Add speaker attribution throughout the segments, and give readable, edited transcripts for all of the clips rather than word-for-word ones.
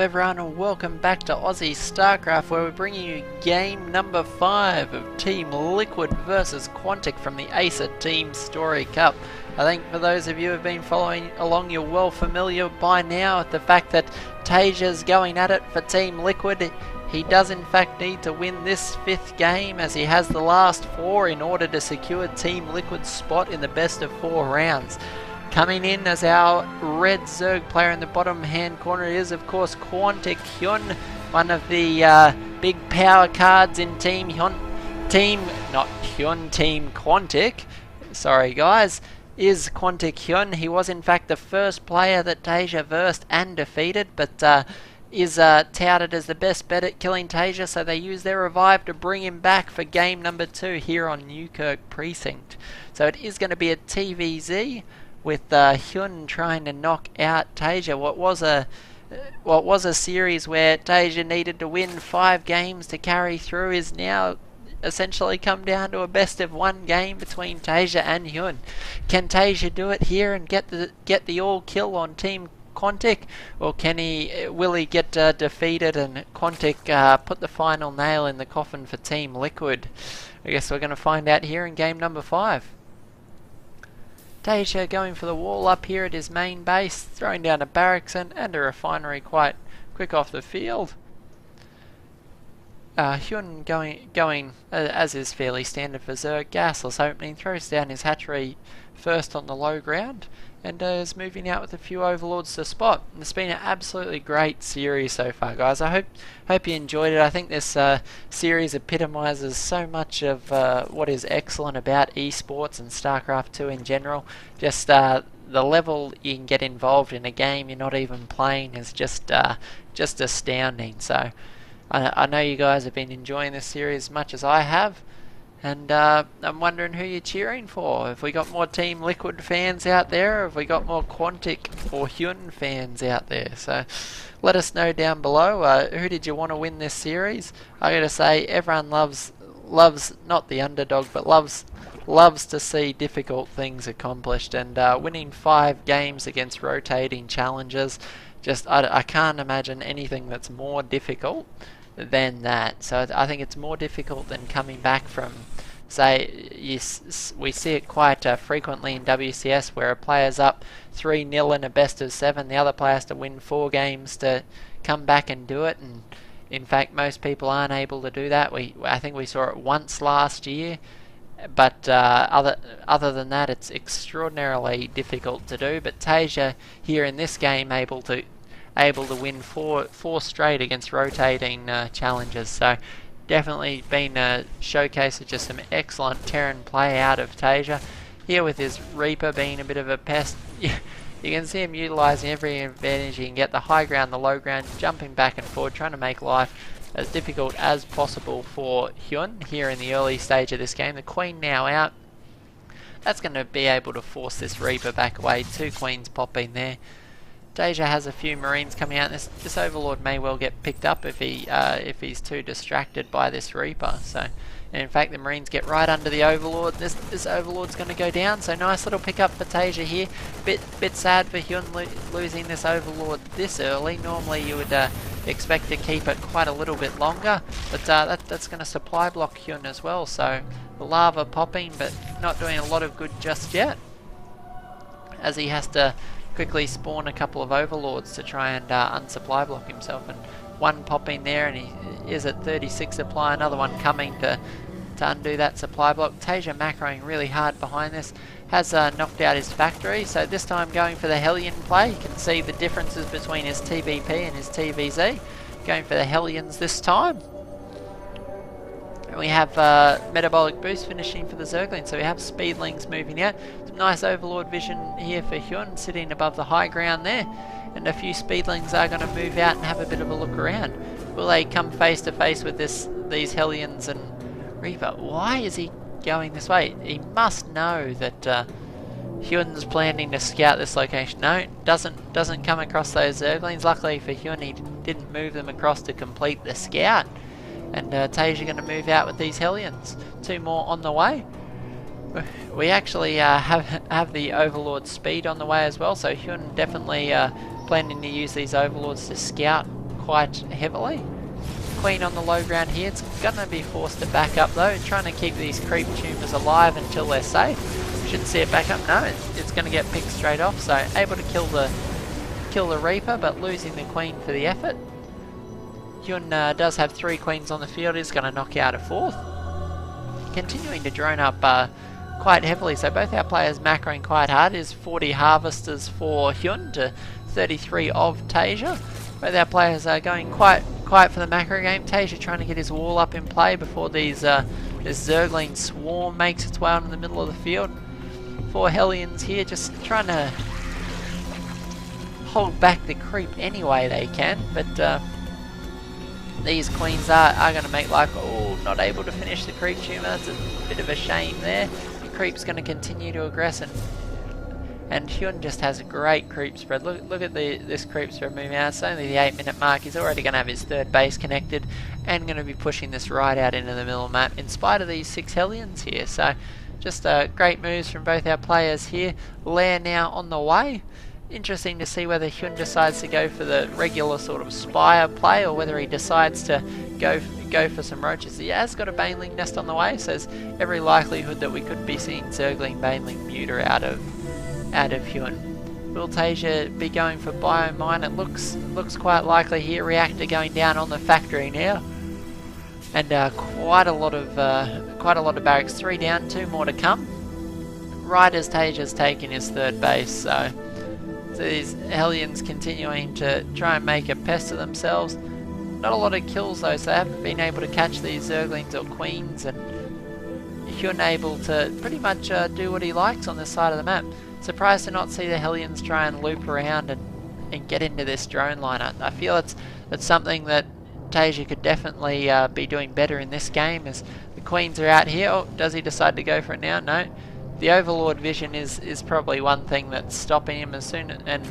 Speaker 1: everyone, and welcome back to Aussie Starcraft, where we're bringing you game number 5 of Team Liquid versus Quantic from the Acer Team Story Cup. I think for those of you who have been following along, you're well familiar by now with the fact that Taeja's going at it for Team Liquid. He does in fact need to win this 5th game, as he has the last 4 in order to secure Team Liquid's spot in the best of 4 rounds. Coming in as our red Zerg player in the bottom hand corner is of course Quantic Hyun, one of the big power cards in Team Quantic. Sorry guys, is Quantic Hyun. He was in fact the first player that Taeja versed and defeated, but is touted as the best bet at killing Taeja, so they use their revive to bring him back for game number 2 here on Newkirk Precinct. So it is going to be a TvZ, with Hyun trying to knock out Taeja. What was a series where Taeja needed to win 5 games to carry through is now essentially come down to a best of 1 game between Taeja and Hyun. Can Taeja do it here and get the all kill on Team Quantic, or will he get defeated and Quantic put the final nail in the coffin for Team Liquid? I guess we're going to find out here in game number 5. Taeja going for the wall up here at his main base, throwing down a barracks and a refinery quite quick off the field. Hyun going as is fairly standard for Zerg, gasless opening, throws down his hatchery first on the low ground, and is moving out with a few overlords to spot. And it's been an absolutely great series so far, guys. I hope you enjoyed it. I think this series epitomises so much of what is excellent about esports and Starcraft 2 in general. Just the level you can get involved in a game you're not even playing is just astounding. So I know you guys have been enjoying this series as much as I have. And I'm wondering who you're cheering for. Have we got more Team Liquid fans out there, or have we got more Quantic or Hyun fans out there? So let us know down below. Who did you want to win this series? I gotta say, everyone loves not the underdog, but loves to see difficult things accomplished, and winning 5 games against rotating challengers. I can't imagine anything that's more difficult than that. So I think it's more difficult than coming back from, say, we see it quite frequently in WCS, where a player's up 3-0 in a best of 7, the other player has to win 4 games to come back and do it, and in fact most people aren't able to do that. I think we saw it once last year, but other than that it's extraordinarily difficult to do. But Taeja here in this game able to win 4 straight against rotating challenges. So definitely been a showcase of just some excellent Terran play out of Taeja. Here with his Reaper being a bit of a pest. You can see him utilising every advantage he can get, the high ground, the low ground, jumping back and forward, trying to make life as difficult as possible for Hyun here in the early stage of this game. The Queen now out. That's going to be able to force this Reaper back away. 2 Queens popping there. Taeja has a few Marines coming out. This Overlord may well get picked up if he's too distracted by this Reaper. So, and in fact, the Marines get right under the Overlord. This Overlord's going to go down. So nice little pickup for Taeja here. Bit sad for Hyun losing this Overlord this early. Normally you would expect to keep it quite a little bit longer, but that's going to supply block Hyun as well. So the lava popping, but not doing a lot of good just yet, as he has to quickly spawn a couple of Overlords to try and unsupply block himself, and 1 popping there, and he is at 36 supply, another one coming to undo that supply block. Taeja macroing really hard behind this, has knocked out his factory, so this time going for the Hellion play. You can see the differences between his TVP and his TvZ, going for the Hellions this time. And we have Metabolic Boost finishing for the Zerglings, so we have Speedlings moving out. Some nice Overlord vision here for Hyun, sitting above the high ground there. And a few Speedlings are going to move out and have a bit of a look around. Will they come face to face with these Hellions and Reaper? Why is he going this way? He must know that Hyun's planning to scout this location. No, doesn't come across those Zerglings. Luckily for Hyun, he didn't move them across to complete the scout. And Taeja going to move out with these Hellions. 2 more on the way. We actually have the Overlord speed on the way as well, so Hyun definitely planning to use these Overlords to scout quite heavily. Queen on the low ground here. It's going to be forced to back up though, trying to keep these creep tumors alive until they're safe. Shouldn't see it back up. No, it's going to get picked straight off. So able to kill the Reaper, but losing the Queen for the effort. Hyun does have 3 Queens on the field. He's going to knock out a 4th. Continuing to drone up quite heavily. So both our players macroing quite hard. Is 40 Harvesters for Hyun to 33 of Taeja. Both our players are going quite for the macro game. Taeja trying to get his wall up in play before this Zergling swarm makes its way out in the middle of the field. 4 Hellions here just trying to hold back the creep any way they can, but these Queens are going to make life not able to finish the creep tumor. That's a bit of a shame there. The creep's going to continue to aggress, and Hyun just has a great creep spread. Look at this creep spread moving out. It's only the 8-minute mark. He's already going to have his 3rd base connected and going to be pushing this right out into the middle map in spite of these 6 Hellions here. So just great moves from both our players here. Lair now on the way. Interesting to see whether Hyun decides to go for the regular sort of Spire play or whether he decides to go for some roaches. He has got a Baneling nest on the way, so there's every likelihood that we could be seeing Zergling Baneling Muta out of Hyun. Will Taeja be going for Biomine? It looks quite likely here. Reactor going down on the factory now, and quite a lot of barracks. 3 down, 2 more to come. Right as Taeja's taking his 3rd base, so these Hellions continuing to try and make a pest of themselves. Not a lot of kills though, so they haven't been able to catch these Zerglings or Queens, and Hyun able to pretty much do what he likes on this side of the map. Surprised to not see the Hellions try and loop around and get into this drone lineup. I feel it's something that Taeja could definitely be doing better in this game, as the Queens are out here. Oh, does he decide to go for it now? No. The Overlord vision is probably one thing that's stopping him as soon, and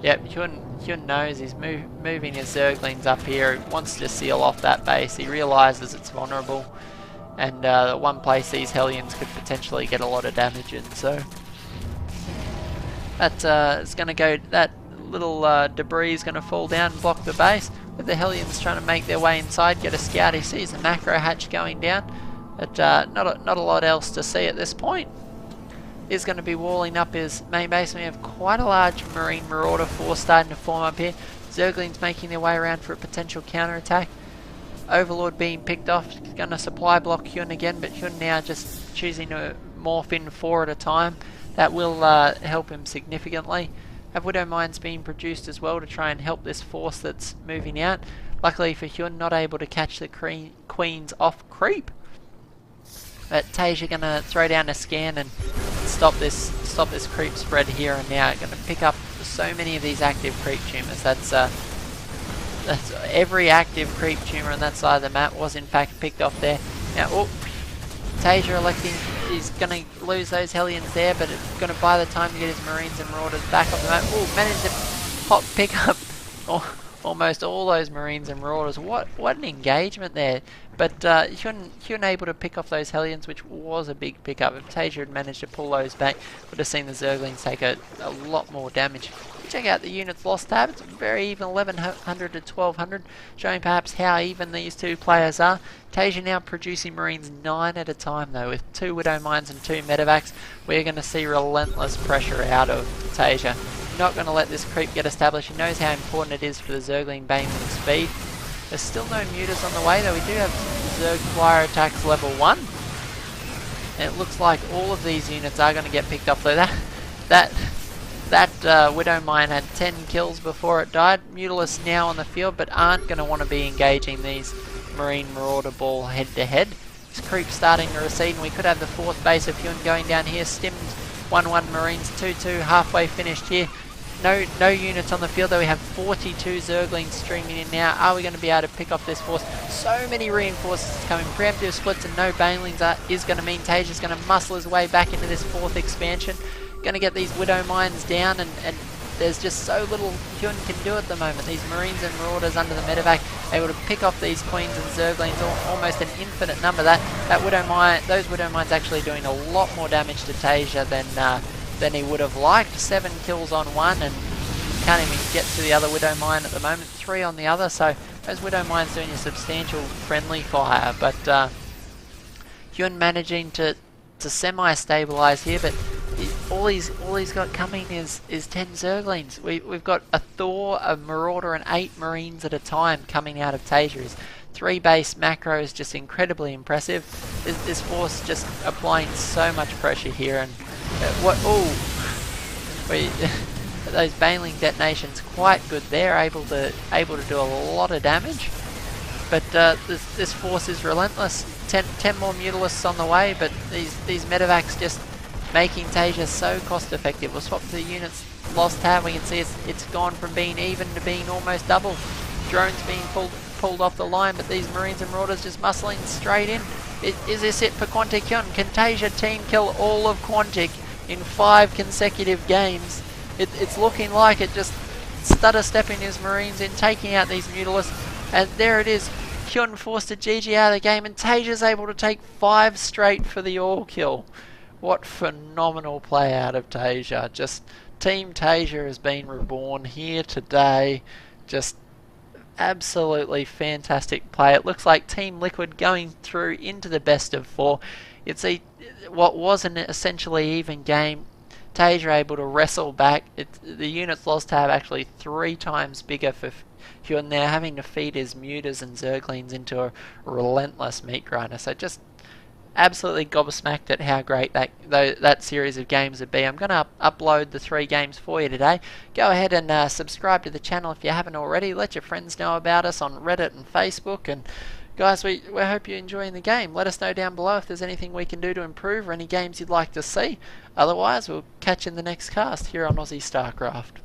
Speaker 1: yep, Hyun knows he's moving his Zerglings up here, wants to seal off that base. He realises it's vulnerable, and one place these Hellions could potentially get a lot of damage in. So it's going to go. That little debris is going to fall down and block the base. With the Hellions trying to make their way inside, get a scout. He sees the macro hatch going down, but not a lot else to see at this point. Is going to be walling up his main base. We have quite a large Marine Marauder force starting to form up here. Zerglings making their way around for a potential counter-attack. Overlord being picked off, going to supply block Hyun again, but Hyun now just choosing to morph in 4 at a time. That will help him significantly. Have Widow Mines being produced as well to try and help this force that's moving out. Luckily for Hyun, not able to catch the Queens off creep. But Taeja going to throw down a scan and stop this creep spread here and now. Going to pick up so many of these active creep tumors. That's every active creep tumor on that side of the map was in fact picked off there. Now, Taeja electing, he's going to lose those Hellions there, but it's going to, by the time you get his Marines and Marauders back off the map, managed to pick up almost all those Marines and Marauders. What an engagement there. But Hyun able to pick off those Hellions, which was a big pickup. If Taeja had managed to pull those back, would have seen the Zerglings take a lot more damage. Check out the units lost tab. It's very even, 1100 to 1200, showing perhaps how even these two players are. Taeja now producing Marines 9 at a time though, with 2 Widow Mines and 2 Medevacs. We're going to see relentless pressure out of Taeja. Not going to let this creep get established. He knows how important it is for the Zergling Baneling speed. There's still no mutas on the way though. We do have Zerg Flyer attacks level 1. And it looks like all of these units are going to get picked off though. That Widow Mine had 10 kills before it died. Mutalists now on the field, but aren't going to want to be engaging these Marine Marauder ball head to head. This creep starting to recede, and we could have the 4th base of Hyun going down here. Stimmed 1-1 Marines, 2-2, halfway finished here. No units on the field though. We have 42 Zerglings streaming in now. Are we going to be able to pick off this force? So many reinforcements coming. Preemptive splits and no Banelings is going to mean Taeja's going to muscle his way back into this 4th expansion. Going to get these Widow Mines down, and there's just so little Hyun can do at the moment. These Marines and Marauders under the medevac able to pick off these Queens and Zerglings, almost an infinite number. That Widow Mine, those Widow Mines actually doing a lot more damage to Taeja than he would have liked. 7 kills on 1, and can't even get to the other Widow Mine at the moment. 3 on the other, so those Widow Mines doing a substantial friendly fire, but Hyun managing to semi-stabilise here, but all he's got coming is 10 Zerglings. We've got a Thor, a Marauder, and 8 Marines at a time coming out of Taeja. His 3 base macros just incredibly impressive. This force just applying so much pressure here, and those Baneling detonations quite good. They're able to do a lot of damage. But this force is relentless. 10 more Mutalisks on the way, but these medevacs just making Taeja so cost effective. We'll swap to the units lost tab. We can see it's gone from being even to being almost double. Drones being pulled off the line, but these Marines and Marauders just muscling straight in. Is this it for Quantic Hyun? Can Taeja team kill all of Quantic in 5 consecutive games? It's looking like it. Just stutter stepping his Marines in, taking out these Mutalisks, and there it is. Hyun forced to GG out of the game, and Taeja's able to take 5 straight for the all kill. What phenomenal play out of Taeja. Just Team Taeja has been reborn here today. Just absolutely fantastic play. It looks like Team Liquid going through into the best of 4. It's what was an essentially even game. Taeja able to wrestle back. The units lost tab actually 3 times bigger for Hyun there, having to feed his Mutas and Zerglings into a relentless meat grinder. So just absolutely gobsmacked at how great that series of games would be. I'm going to upload the 3 games for you today. Go ahead and subscribe to the channel if you haven't already. Let your friends know about us on Reddit and Facebook. And guys, we hope you're enjoying the game. Let us know down below if there's anything we can do to improve or any games you'd like to see. Otherwise, we'll catch you in the next cast here on Aussie Starcraft.